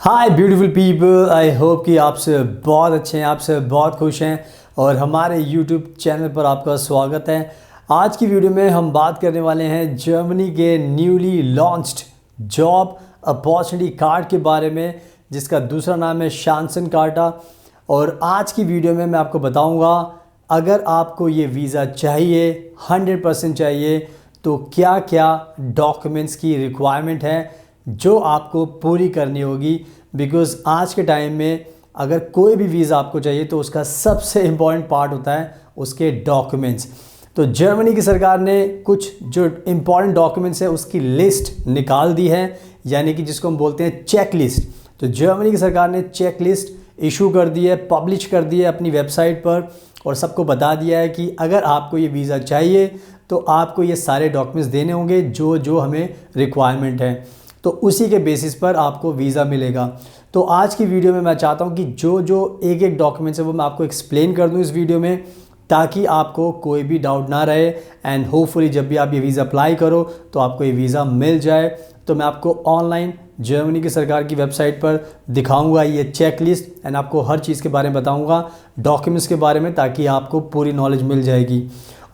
Hi beautiful people, I hope कि आप से बहुत अच्छे हैं, आप से बहुत खुश हैं और हमारे यूट्यूब चैनल पर आपका स्वागत है। आज की वीडियो में हम बात करने वाले हैं जर्मनी के newly launched job opportunity card के बारे में, जिसका दूसरा नाम है शांसन कार्टा। और आज की वीडियो में मैं आपको बताऊंगा अगर आपको ये वीज़ा चाहिए, 100% चाहिए, तो क्या क्या डॉक्यूमेंट्स की रिक्वायरमेंट है जो आपको पूरी करनी होगी। बिकॉज़ आज के टाइम में अगर कोई भी वीज़ा आपको चाहिए तो उसका सबसे इम्पॉर्टेंट पार्ट होता है उसके डॉक्यूमेंट्स। तो जर्मनी की सरकार ने कुछ जो इम्पॉर्टेंट डॉक्यूमेंट्स है उसकी लिस्ट निकाल दी है, यानी कि जिसको हम बोलते हैं चेक लिस्ट। तो जर्मनी की सरकार ने चेक लिस्ट इशू कर दी है, पब्लिश कर दी है अपनी वेबसाइट पर और सबको बता दिया है कि अगर आपको ये वीज़ा चाहिए तो आपको ये सारे डॉक्यूमेंट्स देने होंगे जो जो हमें रिक्वायरमेंट है, तो उसी के बेसिस पर आपको वीज़ा मिलेगा। तो आज की वीडियो में मैं चाहता हूं कि जो जो एक एक डॉक्यूमेंट्स है वो मैं आपको एक्सप्लेन कर दूं इस वीडियो में, ताकि आपको कोई भी डाउट ना रहे एंड होपफुली जब भी आप ये वीज़ा अप्लाई करो तो आपको ये वीज़ा मिल जाए। तो मैं आपको ऑनलाइन जर्मनी की सरकार की वेबसाइट पर दिखाऊंगा ये चेक लिस्ट एंड आपको हर चीज़ के बारे में बताऊंगा, डॉक्यूमेंट्स के बारे में, ताकि आपको पूरी नॉलेज मिल जाएगी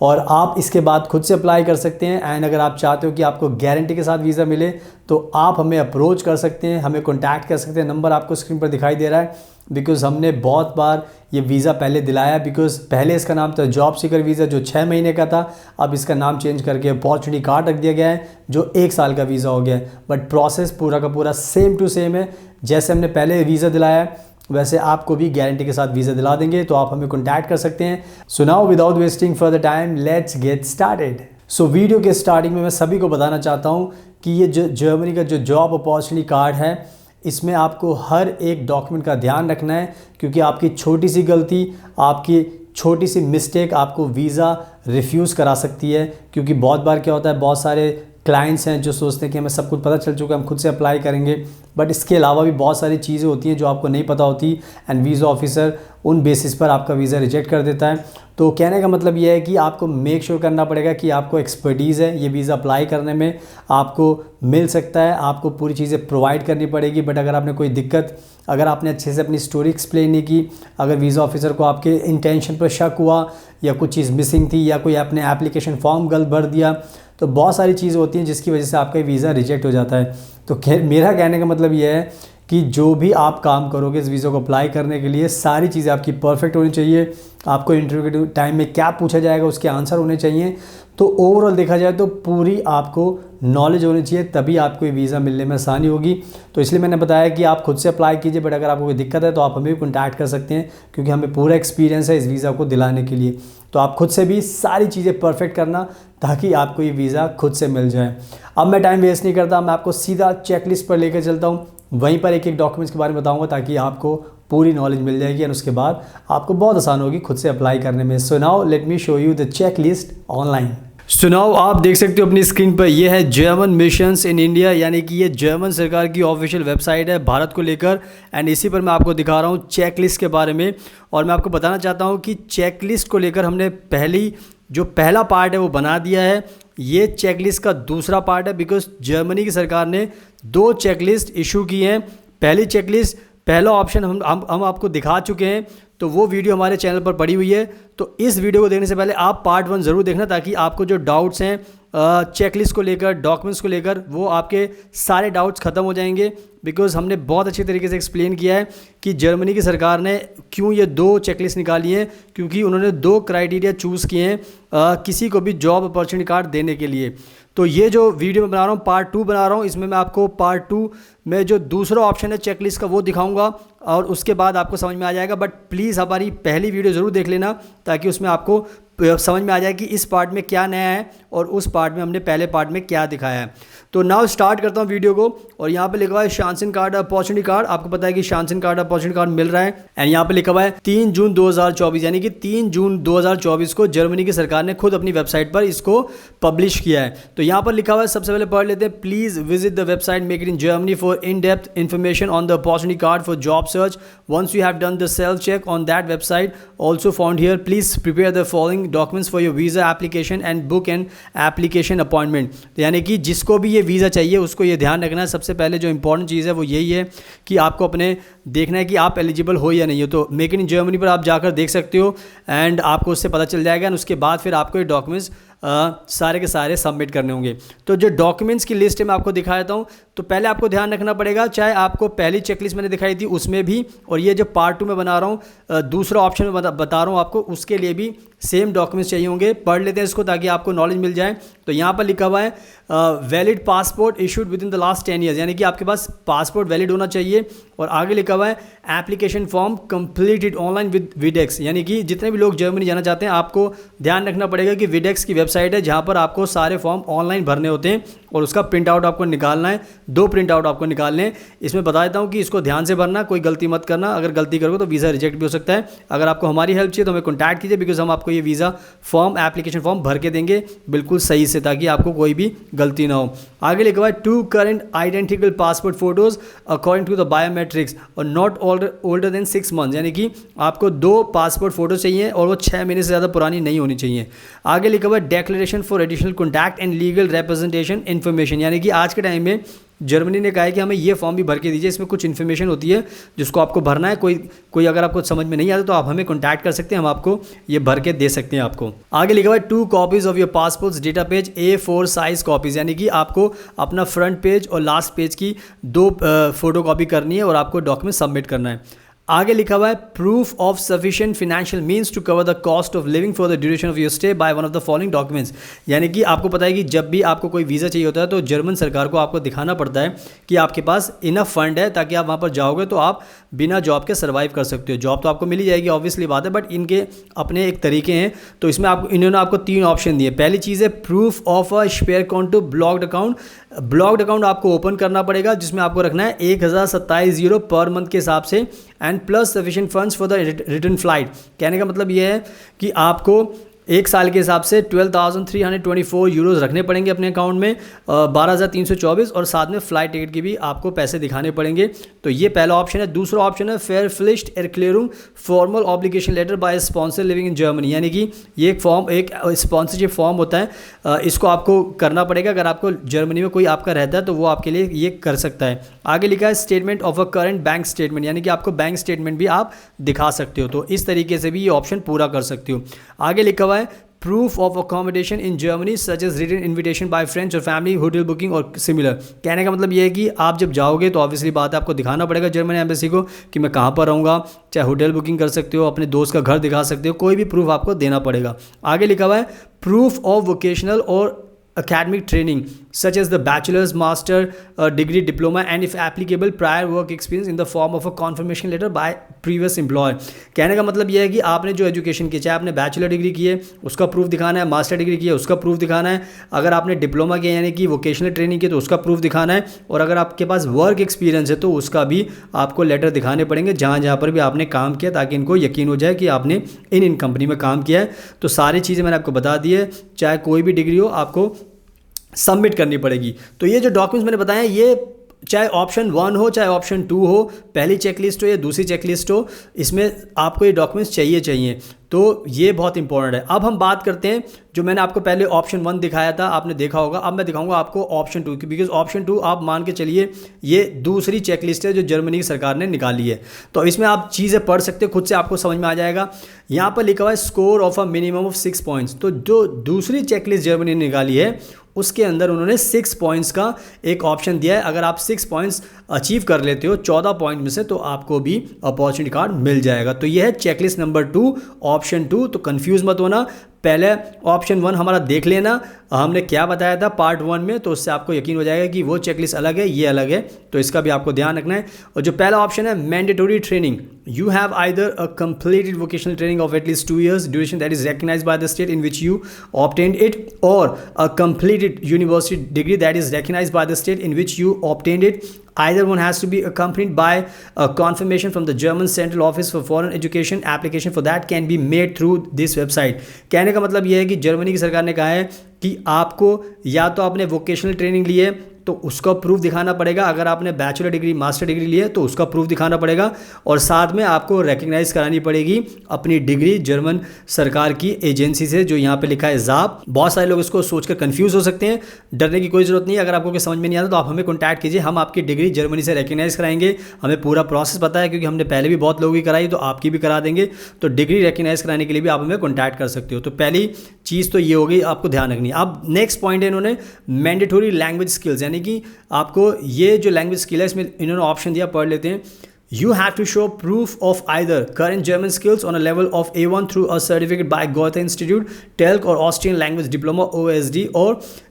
और आप इसके बाद खुद से अप्लाई कर सकते हैं। एंड अगर आप चाहते हो कि आपको गारंटी के साथ वीज़ा मिले तो आप हमें अप्रोच कर सकते हैं, हमें कॉन्टैक्ट कर सकते हैं। नंबर आपको स्क्रीन पर दिखाई दे रहा है। बिकॉज़ हमने बहुत बार ये वीज़ा पहले दिलाया, बिकॉज़ पहले इसका नाम था जॉब सीकर वीज़ा जो 6 महीने का था, अब इसका नाम चेंज करके अपॉर्चुनिटी कार्ड रख दिया गया है जो 1 साल का वीज़ा हो गया है। बट प्रोसेस पूरा का पूरा सेम टू सेम है। जैसे हमने पहले वीज़ा दिलाया है वैसे आपको भी गारंटी के साथ वीज़ा दिला देंगे, तो आप हमें कॉन्टैक्ट कर सकते हैं। So now without wasting further time let's get started. So video के स्टार्टिंग में मैं सभी को बताना चाहता हूं कि ये जो जर्मनी का जो जॉब अपॉर्चुनिटी कार्ड है इसमें आपको हर एक डॉक्यूमेंट का ध्यान रखना है, क्योंकि आपकी छोटी सी गलती, आपकी छोटी सी मिस्टेक आपको वीज़ा रिफ्यूज़ करा सकती है। क्योंकि बहुत बार क्या होता है, बहुत सारे क्लाइंट्स हैं जो सोचते हैं कि हमें सब कुछ पता चल चुका है, हम खुद से अप्लाई करेंगे, बट इसके अलावा भी बहुत सारी चीज़ें होती हैं जो आपको नहीं पता होती एंड वीज़ा ऑफिसर उन बेसिस पर आपका वीज़ा रिजेक्ट कर देता है। तो कहने का मतलब ये है कि आपको मेक श्योर करना पड़ेगा कि आपको एक्सपर्टीज़ है ये वीज़ा अप्लाई करने में, आपको मिल सकता है, आपको पूरी चीज़ें प्रोवाइड करनी पड़ेगी। बट अगर आपने कोई दिक्कत, अगर आपने अच्छे से अपनी स्टोरी एक्सप्लेन नहीं की, अगर वीज़ा ऑफिसर को आपके इंटेंशन पर शक हुआ या कुछ चीज़ मिसिंग थी या कोई आपने एप्लीकेशन फॉर्म गलत भर दिया, तो बहुत सारी चीज़ होती हैं जिसकी वजह से आपका वीज़ा रिजेक्ट हो जाता है। तो मेरा कहने का मतलब ये है कि जो भी आप काम करोगे इस वीज़ा को अप्लाई करने के लिए, सारी चीज़ें आपकी परफेक्ट होनी चाहिए। आपको इंटरव्यू के टाइम में क्या पूछा जाएगा उसके आंसर होने चाहिए। तो ओवरऑल देखा जाए तो पूरी आपको नॉलेज होनी चाहिए, तभी आपको ये वीज़ा मिलने में आसानी होगी। तो इसलिए मैंने बताया कि आप खुद से अप्लाई कीजिए, बट अगर आपको कोई दिक्कत है तो आप हमें भी कॉन्टैक्ट कर सकते हैं, क्योंकि हमें पूरा एक्सपीरियंस है इस वीज़ा को दिलाने के लिए। तो आप खुद से भी सारी चीज़ें परफेक्ट करना ताकि आपको ये वीज़ा खुद से मिल जाए। अब मैं टाइम वेस्ट नहीं करता, मैं आपको सीधा चेकलिस्ट पर लेकर चलता हूँ, वहीं पर एक एक डॉक्यूमेंट्स के बारे में बताऊँगा ताकि आपको पूरी नॉलेज मिल जाएगी और उसके बाद आपको बहुत आसान होगी खुद से अप्लाई करने में। So now let me show you the checklist online. So now आप देख सकते हो अपनी स्क्रीन पर, यह है जर्मन मिशंस इन इंडिया, यानी कि ये जर्मन सरकार की ऑफिशियल वेबसाइट है भारत को लेकर। एंड इसी पर मैं आपको दिखा रहा हूँ चेक लिस्ट के बारे में। और मैं आपको बताना चाहता हूँ कि चेक लिस्ट को लेकर हमने जो पहला पार्ट है वो बना दिया है। ये चेक लिस्ट का दूसरा पार्ट है, बिकॉज जर्मनी की सरकार ने 2 चेक लिस्ट इशू की हैं। पहली चेक लिस्ट, पहला ऑप्शन हम आपको दिखा चुके हैं, तो वो वीडियो हमारे चैनल पर पड़ी हुई है। तो इस वीडियो को देखने से पहले आप पार्ट 1 ज़रूर देखना, ताकि आपको जो डाउट्स हैं चेकलिस्ट को लेकर, डॉक्यूमेंट्स को लेकर, वो आपके सारे डाउट्स ख़त्म हो जाएंगे। बिकॉज़ हमने बहुत अच्छी तरीके से एक्सप्लेन किया है कि जर्मनी की सरकार ने क्यों ये 2 चेकलिस्ट निकाली हैं, क्योंकि उन्होंने 2 क्राइटेरिया चूज़ किए हैं किसी को भी जॉब अपॉर्चुनिटी कार्ड देने के लिए। तो ये जो वीडियो मैं बना रहा हूँ पार्ट 2 बना रहा हूँ, इसमें मैं आपको पार्ट 2 में जो दूसरा ऑप्शन है चेकलिस्ट का वो दिखाऊंगा और उसके बाद आपको समझ में आ जाएगा। बट प्लीज़ हमारी पहली वीडियो ज़रूर देख लेना, ताकि उसमें आपको समझ में आ जाए कि इस पार्ट में क्या नया है और उस पार्ट में हमने पहले पार्ट में क्या दिखाया है। तो नाउ स्टार्ट करता हूँ वीडियो को। और यहाँ पे लिखा हुआ है शांसन कार्ड अपॉर्चुनिटी कार्ड। आपको पता है कि शांसन कार्ड अपॉर्चुनिटी कार्ड मिल रहा है। एंड यहाँ पे लिखा हुआ है 3 जून 2024, यानी कि 3 जून 2024 को जर्मनी की सरकार ने खुद अपनी वेबसाइट पर इसको पब्लिश किया है। तो यहाँ पर लिखा हुआ है, सबसे पहले पढ़ लेते हैं, please visit the website make it in Germany for for in-depth information on the opportunity card for job search. Once you have done the self-check on that website, also found here, please prepare the following documents for your visa application and book an application appointment. यानी कि जिसको भी ये visa चाहिए उसको ये ध्यान रखना है, सबसे पहले जो इंपॉर्टेंट चीज़ है वो यही है कि आपको अपने देखना है कि आप एलिजिबल हो या नहीं हो। तो मेक इन जर्मनी पर आप जाकर देख सकते हो एंड आपको उससे पता चल जाएगा, एंड उसके बाद फिर आपको ये डॉक्यूमेंट्स सारे के सारे सबमिट करने होंगे। तो जो डॉक्यूमेंट्स की लिस्ट है मैं आपको दिखा देता हूँ। तो पहले आपको ध्यान रखना पड़ेगा, चाहे आपको पहली चेकलिस्ट मैंने दिखाई थी उसमें भी, और ये जो पार्ट 2 में बना रहा हूँ, दूसरा ऑप्शन में बता रहा हूँ आपको, उसके लिए भी सेम डॉक्यूमेंट्स चाहिए होंगे। पढ़ लेते हैं इसको ताकि आपको नॉलेज मिल जाए। तो यहाँ पर लिखा हुआ है valid passport issued with in the last 10 years, यानी कि आपके पास पासपोर्ट वैलिड होना चाहिए। और आगे लिखा हुआ है application form completed online with विडेक्स, यानी कि जितने भी लोग जर्मनी जाना चाहते हैं आपको ध्यान रखना पड़ेगा कि विडेक्स की वेबसाइट है जहाँ पर आपको सारे फॉर्म ऑनलाइन भरने होते हैं और उसका प्रिंट आउट आपको निकालना है। 2 प्रिंट आउट आपको निकालने हैं। इसमें बता देता हूँ कि इसको ध्यान से भरना, कोई गलती मत करना, अगर गलती करोगे तो वीज़ा रिजेक्ट भी हो सकता है। अगर आपको हमारी हेल्प चाहिए तो हमें कॉन्टैक्ट कीजिए, बिकॉज हम आपको ये वीज़ा फॉर्म एप्लीकेशन फॉर्म भर के देंगे बिल्कुल सही से, ताकि आपको कोई भी गलती ना हो। आगे लिखा हुआ है 2 current identical passport photos according to the biometrics और नॉट ओल्डर देन 6 मंथ्स, यानी कि आपको 2 पासपोर्ट फोटो चाहिए और वो 6 महीने से ज़्यादा पुरानी नहीं होनी चाहिए। आगे लिखा हुआ है declaration for additional contact and legal representation information, यानी कि आज के टाइम में जर्मनी ने कहा है कि हमें ये फॉर्म भी भर के दीजिए, इसमें कुछ इन्फॉर्मेशन होती है जिसको आपको भरना है। कोई अगर आपको समझ में नहीं आता तो आप हमें कॉन्टैक्ट कर सकते हैं, हम आपको ये भर के दे सकते हैं आपको। आगे लिखा हुआ है 2 copies of your passports data page A4 size copies, यानी कि आपको अपना फ्रंट पेज और लास्ट पेज की 2 फोटो कॉपी करनी है और आपको डॉक्यूमेंट सबमिट करना है। आगे लिखा हुआ है proof of sufficient financial means to cover the cost of living for the duration of your stay by one of the following documents, यानी कि आपको पता है कि जब भी आपको कोई वीज़ा चाहिए होता है तो जर्मन सरकार को आपको दिखाना पड़ता है कि आपके पास इनफ फंड है ताकि आप वहाँ पर जाओगे तो आप बिना जॉब के सर्वाइव कर सकते हो। जॉब तो आपको मिल ही जाएगी ऑब्वियसली बात है, बट इनके अपने एक तरीके हैं। तो इसमें इन्होंने आपको 3 ऑप्शन दिए। पहली चीज़ है proof of a spare account to blocked account. Blocked account आपको ओपन करना पड़ेगा जिसमें आपको रखना है 1027 यूरो पर मंथ के हिसाब से and plus sufficient funds for the return flight. कहने का मतलब ये है कि आपको 1 साल के हिसाब से 12,324 यूरोज़ रखने पड़ेंगे अपने अकाउंट में, 12,324, और साथ में फ़्लाइट टिकट की भी आपको पैसे दिखाने पड़ेंगे। तो ये पहला ऑप्शन है। दूसरा ऑप्शन है फेयर फ्लिस्ट एरक्लेयरिंग formal obligation letter by sponsor living in Germany, यानी कि ये एक स्पॉन्सरशिप फॉर्म होता है, इसको आपको करना पड़ेगा। अगर आपको जर्मनी में कोई आपका रहता है तो वो आपके लिए ये कर सकता है। आगे लिखा है statement of a current bank statement, यानी कि आपको बैंक स्टेटमेंट भी आप दिखा सकते हो। तो इस तरीके से भी ये ऑप्शन पूरा कर सकते हो। आगे लिखा हुआ है proof of accommodation in Germany such as written invitation by friends और फैमिली, होटल बुकिंग और सिमिलर। कहने का मतलब ये है कि आप जब जाओगे तो ऑब्वियसली बात है आपको दिखाना पड़ेगा जर्मन एम्बेसी को कि मैं कहाँ पर रहूँगा। चाहे होटल बुकिंग कर सकते हो, अपने दोस्त का घर दिखा सकते हो, कोई भी प्रूफ आपको देना पड़ेगा। आगे लिखा हुआ है प्रूफ ऑफ वोकेशनल और academic training such as the bachelor's, master degree, diploma and if applicable prior work experience in the form of a confirmation letter by previous employer। कहने का मतलब यह है कि आपने जो एजुकेशन की, चाहे आपने बैचलर डिग्री की है उसका प्रूफ दिखाना है, मास्टर डिग्री की है उसका प्रूफ दिखाना है, अगर आपने डिप्लोमा किया यानी कि वोकेशनल ट्रेनिंग की तो उसका प्रूफ दिखाना है, और अगर आपके पास वर्क एक्सपीरियंस है तो उसका भी आपको लेटर दिखाने पड़ेंगे जहाँ जहाँ पर भी आपने काम किया, ताकि इनको यकीन हो जाए कि आपने इन कंपनी में काम किया है। तो सारी चीज़ें मैंने आपको बता दी है, चाहे कोई भी डिग्री हो आपको सबमिट करनी पड़ेगी। तो ये जो डॉक्यूमेंट्स मैंने बताया ये चाहे ऑप्शन 1 हो चाहे ऑप्शन 2 हो, पहली चेकलिस्ट हो या दूसरी चेकलिस्ट हो, इसमें आपको ये डॉक्यूमेंट्स चाहिए। तो ये बहुत इंपॉर्टेंट है। अब हम बात करते हैं जो मैंने आपको पहले ऑप्शन 1 दिखाया था, आपने देखा होगा। अब मैं दिखाऊंगा आपको ऑप्शन 2 की, बिकॉज ऑप्शन 2 आप मान के चलिए ये दूसरी चेकलिस्ट है जो जर्मनी की सरकार ने निकाली है। तो इसमें आप चीज़ें पढ़ सकते हो, खुद से आपको समझ में आ जाएगा। यहाँ पर लिखा हुआ है score of a minimum of 6 points. तो जो दूसरी चेकलिस्ट जर्मनी ने निकाली है उसके अंदर उन्होंने 6 पॉइंट्स का एक ऑप्शन दिया है। अगर आप 6 पॉइंट्स अचीव कर लेते हो 14 पॉइंट में से, तो आपको भी अपॉर्चुनिटी कार्ड मिल जाएगा। तो ये है चेकलिस्ट नंबर 2, ऑप्शन 2। तो कंफ्यूज मत होना, पहले ऑप्शन 1 हमारा देख लेना, हमने क्या बताया था पार्ट 1 में, तो उससे आपको यकीन हो जाएगा कि वो चेकलिस्ट अलग है, ये अलग है। तो इसका भी आपको ध्यान रखना है। और जो पहला ऑप्शन है mandatory training, you have either a completed vocational training of at least 2 years duration that is recognized by the state in which you obtained it, or a completed university degree that is recognized by the state in which you obtained it. Either one has to be accompanied by a confirmation from the German Central Office for Foreign Education. Application for that can be made through this website. कहने का मतलब यह है कि Germany की सरकार ने कहा है कि आपको या तो आपने वोकेशनल ट्रेनिंग ली है तो उसका प्रूफ दिखाना पड़ेगा। अगर आपने बैचलर डिग्री मास्टर डिग्री ली है तो उसका प्रूफ दिखाना पड़ेगा, और साथ में आपको रिकग्नाइज करानी पड़ेगी अपनी डिग्री जर्मन सरकार की एजेंसी से, जो यहाँ पे लिखा है ज़ाप। बहुत सारे लोग इसको सोचकर कंफ्यूज हो सकते हैं, डरने की कोई ज़रूरत नहीं है। अगर आपको समझ में नहीं आता तो आप हमें कॉन्टैक्ट कीजिए, हम आपकी डिग्री जर्मनी से रिकग्नाइज कराएंगे। हमें पूरा प्रोसेस पता है क्योंकि हमने पहले भी बहुत लोगों की कराई, तो आपकी भी करा देंगे। तो डिग्री रिकग्नाइज कराने के लिए भी आप हमें कॉन्टैक्ट कर सकते हो। तो पहली चीज़ तो ये हो गई, आपको ध्यान रखनी है। अब नेक्स्ट पॉइंट है इन्होंने मैंडेटरी लैंग्वेज स्किल्स, यानी कि आपको ये जो लैंग्वेज स्किल है इसमें इन्होंने ऑप्शन दिया, पढ़ लेते हैं। You have to show proof of either current German skills on a level of A1 through a certificate by Goethe Institute, TELC or Austrian Language Diploma OSD, or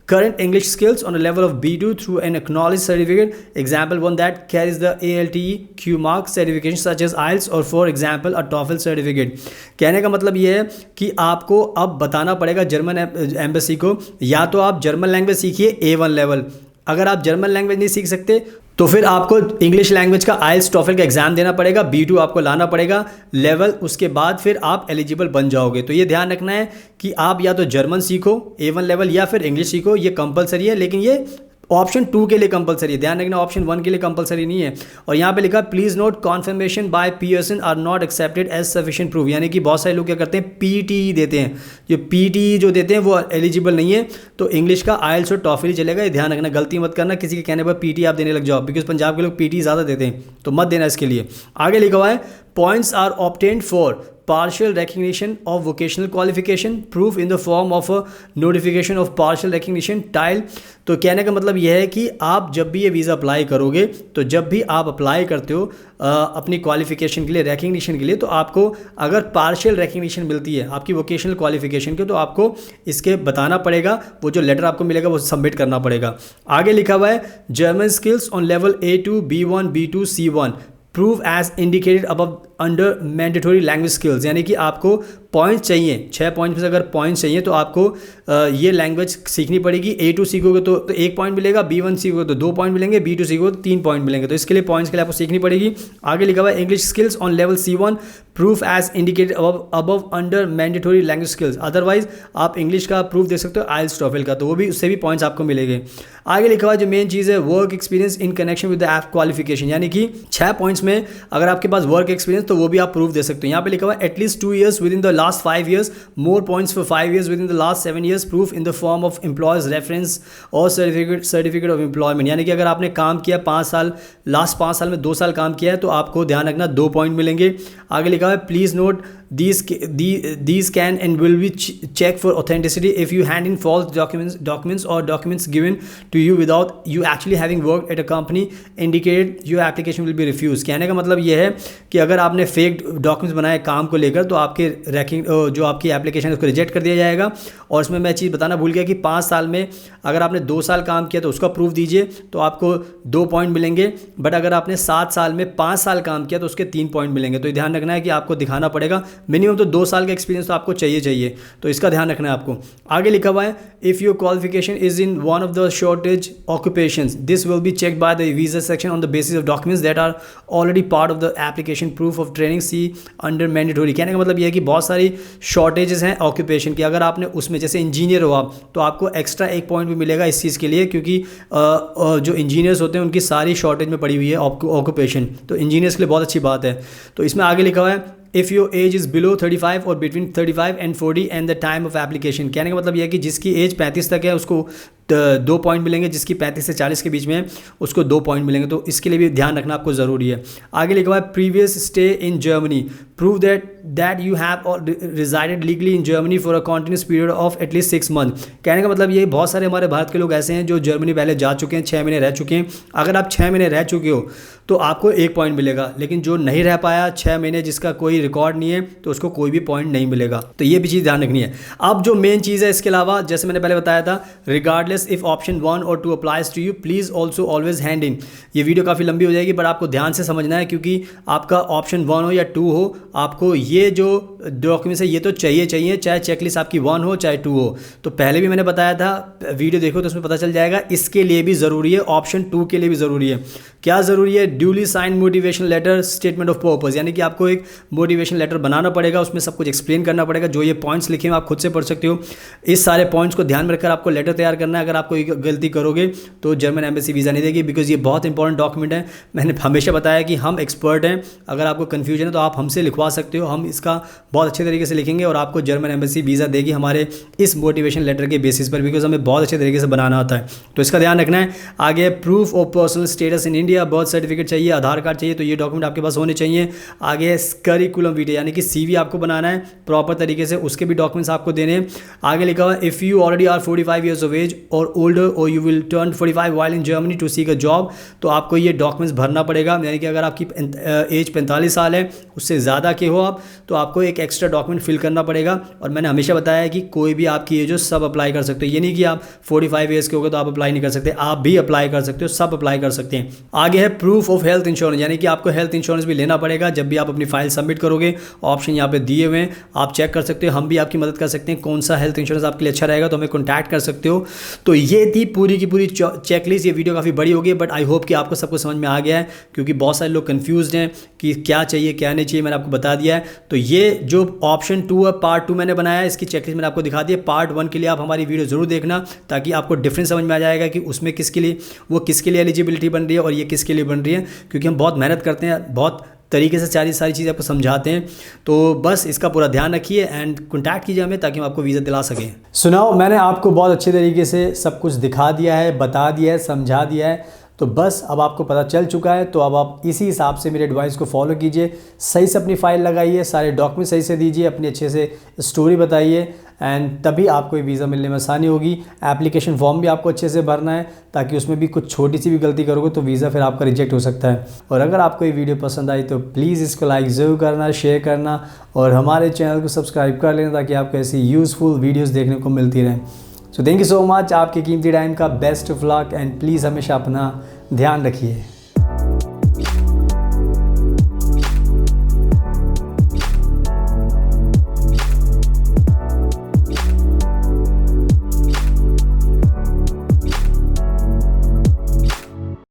current English skills on a level of B2 through an acknowledged certificate, example one that carries the ALTE Q mark certification such as IELTS, or for example a TOEFL certificate। कहने का मतलब ये है कि आपको अब बताना पड़ेगा जर्मन एम्बेसी को, या तो आप जर्मन लैंग्वेज सीखिए A1 लेवल। अगर आप जर्मन लैंग्वेज नहीं सीख सकते तो फिर आपको इंग्लिश लैंग्वेज का आइल्स टॉफल का एग्जाम देना पड़ेगा, B2 आपको लाना पड़ेगा लेवल, उसके बाद फिर आप एलिजिबल बन जाओगे। तो ये ध्यान रखना है कि आप या तो जर्मन सीखो A1 लेवल या फिर इंग्लिश सीखो, ये कंपलसरी है, लेकिन ये ऑप्शन 2 के लिए कंपलसरी है। ध्यान रखना, ऑप्शन 1 के लिए कंपलसरी नहीं है। और यहाँ पे लिखा please note confirmation by Pearson are not accepted as sufficient proof, यानी कि बहुत सारे लोग क्या करते हैं PTE देते हैं, जो PTE जो देते हैं वो एलिजिबल नहीं है। तो इंग्लिश का आइल्स और टॉफल ही चलेगा, ये ध्यान रखना, गलती मत करना किसी के कहने पर PTE आप देने लग जाओ, बिकॉज पंजाब के लोग PTE ज़्यादा देते हैं, तो मत देना इसके लिए। आगे लिखा हुआ है points are obtained for partial recognition of vocational qualification proof in the form of a notification of partial recognition TILE। तो कहने का मतलब यह है कि आप जब भी ये वीज़ा अप्लाई करोगे, तो जब भी आप अप्लाई करते हो अपनी क्वालिफिकेशन के लिए, रिकग्निशन के लिए, तो आपको अगर पार्शियल रिकग्निशन मिलती है आपकी वोकेशनल क्वालिफिकेशन के, तो आपको इसके बताना पड़ेगा, वो जो लेटर आपको मिलेगा वो सबमिट करना पड़ेगा। आगे लिखा हुआ है German skills on level A2 B1 B2 C1 prove as indicated above under mandatory language skills, यानी कि आपको पॉइंट्स चाहिए, 6 पॉइंट्स में से अगर पॉइंट्स चाहिए तो आपको ये लैंग्वेज सीखनी पड़ेगी। A2 सीखोगे तो 1 पॉइंट मिलेगा, B1 सीखोगे तो 2 पॉइंट मिलेंगे, B2 सीखोगे तो 3 पॉइंट मिलेंगे। तो इसके लिए पॉइंट्स के लिए आपको सीखनी पड़ेगी। आगे लिखा हुआ है English skills on level C1 proof as indicated above under mandatory language skills, otherwise आप इंग्लिश का प्रूफ दे सकते हो आइल्स टॉफल का, तो वो भी उससे भी पॉइंट्स आपको मिलेंगे। आगे लिखा हुआ जो मेन चीज़ है work experience in connection with the app qualification, यानी कि 6 पॉइंट्स में अगर आपके पास वर्क एक्सपीरियंस तो वो भी आप प्रूफ दे सकते हो। यहाँ पे लिखा हुआ है at least 2 years with in the last 5 years, more points for 5 years with in the last 7 years, proof in the form of employees reference और सर्टिफिकेट ऑफ एम्प्लॉयमेंट, यानी कि अगर आपने काम किया 5 साल, लास्ट 5 साल में 2 साल काम किया है तो आपको ध्यान रखना 2 पॉइंट मिलेंगे। आगे लिखा है please note these can and will be checked for authenticity if you hand in false documents or documents given to you without you actually having worked at a company indicated your application will be refused। कहने का मतलब ये है कि अगर आपने fake documents बनाए काम को लेकर तो आपके रैंकिंग जो आपकी एप्लीकेशन है उसको रिजेक्ट कर दिया जाएगा। और इसमें मैं चीज़ बताना भूल गया कि 5 साल में अगर आपने 2 साल काम किया तो उसका प्रूफ दीजिए तो आपको 2 पॉइंट मिलेंगे, बट अगर आपने 7 साल में 5 साल काम किया तो उसके 3 पॉइंट मिलेंगे। तो ध्यान रखना है कि आपको दिखाना पड़ेगा मिनिमम तो 2 साल का एक्सपीरियंस तो आपको चाहिए, तो इसका ध्यान रखना है आपको। आगे लिखा हुआ है if your qualification is in one of the shortage occupations this will be checked by the visa section on the basis of documents that are already part of the application proof of training see under mandatory. कहने का मतलब यह है कि बहुत सारी shortages हैं occupation की, अगर आपने उसमें जैसे इंजीनियर हो आप तो आपको एक्स्ट्रा 1 पॉइंट भी मिलेगा इस चीज़ के लिए, क्योंकि जो इंजीनियर्स होते हैं उनकी सारी शॉर्टेज में पड़ी हुई है ऑक्यूपेशन, तो इंजीनियर्स के लिए बहुत अच्छी बात है। तो इसमें आगे लिखा हुआ है if your age is below 35 और between 35 and 40 and the time of application. कहने का मतलब यह है कि जिसकी एज 35 तक है उसको 2 पॉइंट मिलेंगे, जिसकी 35 से 40 के बीच में है उसको 2 पॉइंट मिलेंगे, तो इसके लिए भी ध्यान रखना आपको ज़रूरी है। आगे लिखा हुआ है previous stay in Germany prove that you have resided legally in Germany for a continuous period of at least 6 months। कहने का मतलब ये बहुत सारे हमारे भारत के लोग ऐसे हैं जो जर्मनी पहले जा चुके हैं, 6 महीने रह चुके हैं। अगर आप 6 महीने रह चुके हो तो आपको 1 पॉइंट मिलेगा, लेकिन जो नहीं रह पाया 6 महीने जिसका कोई रिकॉर्ड नहीं है तो उसको कोई भी पॉइंट नहीं मिलेगा। तो ये भी चीज़ ध्यान रखनी है। अब जो मेन चीज़ है इसके अलावा जैसे मैंने पहले बताया था रिगार्डलेस इफ ऑप्शन 1 और 2 applies to you please also always hand in. ये वीडियो काफ़ी लंबी हो जाएगी बट आपको ध्यान से समझना है, क्योंकि आपका ऑप्शन 1 हो या 2 हो, आपको ये जो डॉक्यूमेंट्स है ये तो चाहिए, चाहे चेकलिस्ट आपकी 1 हो चाहे 2 हो। तो पहले भी मैंने बताया था, वीडियो देखो तो उसमें पता चल जाएगा। इसके लिए भी ज़रूरी है, ऑप्शन 2 के लिए भी ज़रूरी है। क्या ज़रूरी है? Duly sign motivation letter statement of purpose, यानी कि आपको एक मोटिवेशन लेटर बनाना पड़ेगा, उसमें सब कुछ एक्सप्लेन करना पड़ेगा। जो ये पॉइंट्स लिखे हैं आप खुद से पढ़ सकते हो। इस सारे पॉइंट्स को ध्यान में रखकर आपको लेटर तैयार करना है। अगर आप कोई गलती करोगे तो जर्मन एम्बेसी वीज़ा नहीं देगी, बिकॉज ये बहुत इंपॉर्टेंट डॉक्यूमेंट है। मैंने हमेशा बताया कि हम एक्सपर्ट हैं, अगर आपको कन्फ्यूजन है तो आप हमसे लिखवा सकते हो, हम इसका बहुत अच्छे तरीके से लिखेंगे और आपको जर्मन एम्बेसी वीज़ा देगी हमारे इस मोटिवेशन लेटर के बेसिस पर, बिकॉज हमें बहुत अच्छे तरीके से बनाना होता है। तो इसका ध्यान रखना है। आगे proof of personal status in India, birth certificate चाहिए, आधार कार्ड चाहिए, तो ये डॉक्यूमेंट आपके पास होने चाहिए। आगे करिकुलम वीटे यानी कि CV आपको बनाना है प्रॉपर तरीके से, उसके भी डॉक्यूमेंट्स आपको देने हैं। आगे लिखा हुआ if you already are 45 years of age और ओल्डर और you will turn 45 while in Germany to seek a job, तो आपको ये डॉक्यूमेंट्स भरना पड़ेगा। यानी कि अगर आपकी एज 45 साल है, उससे ज़्यादा के हो आप, तो आपको एक एक्स्ट्रा डॉक्यूमेंट फिल करना पड़ेगा। और मैंने हमेशा बताया है कि कोई भी आपकी एज हो सब अप्लाई कर सकते हो, ये नहीं कि आप 45 ईयर्स के हो गए तो आप अप्लाई नहीं कर सकते, आप भी अप्लाई कर सकते हो, सब अप्लाई कर सकते हैं। आगे है प्रूफ ऑफ हेल्थ इंश्योरेंस, यानी कि आपको हेल्थ इंश्योरेंस भी लेना पड़ेगा जब भी आप अपनी फाइल सबमिट करोगे। ऑप्शन यहाँ पे दिए हुए हैं, आप चेक कर सकते हो, हम भी आपकी मदद कर सकते हैं। कौन सा हेल्थ इंश्योरेंस आपके लिए अच्छा रहेगा तो हमें कॉन्टैक्ट कर सकते हो। तो ये थी पूरी की पूरी चेकलिस्ट। ये वीडियो काफ़ी बड़ी होगी, बट आई होप कि आपको सबको समझ में आ गया है, क्योंकि बहुत सारे लोग कंफ्यूज्ड हैं कि क्या चाहिए क्या नहीं चाहिए, मैंने आपको बता दिया है। तो ये जो ऑप्शन 2 है, पार्ट 2 मैंने बनाया है, इसकी चेकलिस्ट मैंने आपको दिखा दी है। पार्ट 1 के लिए आप हमारी वीडियो ज़रूर देखना, ताकि आपको डिफरेंस समझ में आ जाएगा कि उसमें किसके लिए वो किसके लिए एलिजिबिलिटी बन रही है और ये किसके लिए बन रही है, क्योंकि हम बहुत मेहनत करते हैं, बहुत तरीके से सारी चीज़ें आपको समझाते हैं। तो बस इसका पूरा ध्यान रखिए एंड कॉन्टैक्ट कीजिए हमें, ताकि हम आपको वीज़ा दिला सकें। सुनाओ, मैंने आपको बहुत अच्छे तरीके से सब कुछ दिखा दिया है, बता दिया है, समझा दिया है। तो बस अब आपको पता चल चुका है, तो अब आप इसी हिसाब से मेरे एडवाइस को फॉलो कीजिए। सही से अपनी फ़ाइल लगाइए, सारे डॉक्यूमेंट सही से दीजिए, अपनी अच्छे से स्टोरी बताइए, एंड तभी आपको वीज़ा मिलने में आसानी होगी। एप्लीकेशन फॉर्म भी आपको अच्छे से भरना है, ताकि उसमें भी कुछ छोटी सी भी गलती करोगे तो वीज़ा फिर आपका रिजेक्ट हो सकता है। और अगर आपको ये वीडियो पसंद आई तो प्लीज़ इसको लाइक ज़रूर करना, शेयर करना और हमारे चैनल को सब्सक्राइब कर लेना, ताकि आपको ऐसी यूज़फुल वीडियोज़ देखने को मिलती रहें। So thank you so much, आपके कीमती टाइम का best of luck and please हमेशा अपना ध्यान रखिए।